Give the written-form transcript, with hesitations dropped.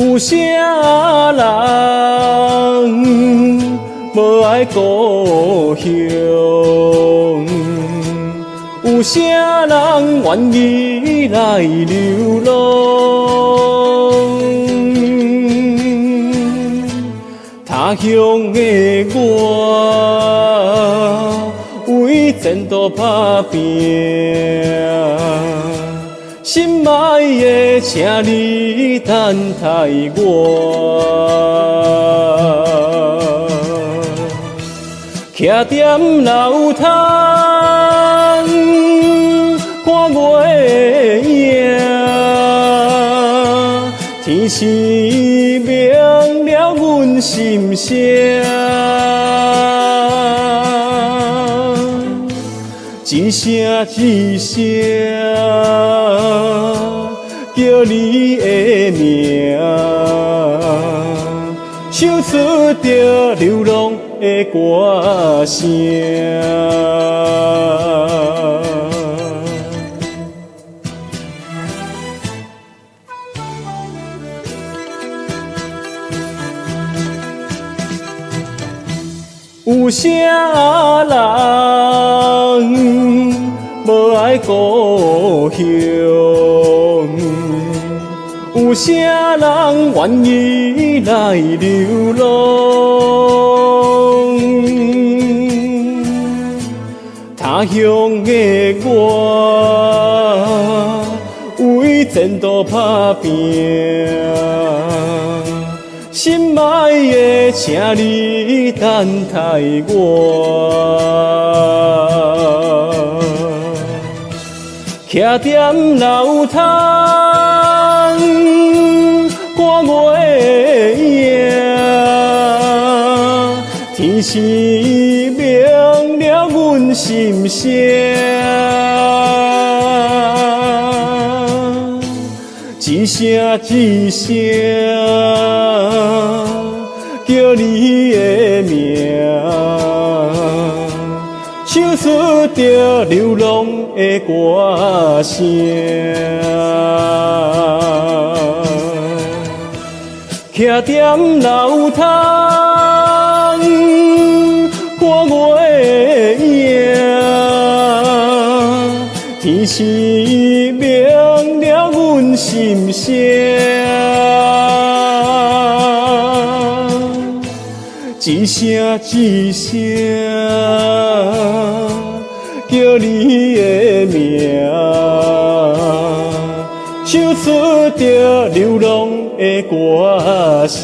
有啥人无爱故乡？有啥人愿意来流浪？他乡的我，为前途打拼。心爱的，请你等待我。徛踮楼窗，看月影。天是明了阮心声。一声一声叫你的名，唱出着流浪的歌声。有啥人无爱故乡？有啥人愿意来流浪？他乡的我，为前途打拼。心爱的，请你等待我。徛踮楼窗，看月影。天是明了阮心声。一声一声叫你的名，唱出着流浪的歌声。徛踮楼窗，看月影。天是明了阮心声。一声一声叫你的名，唱出着流浪的歌声。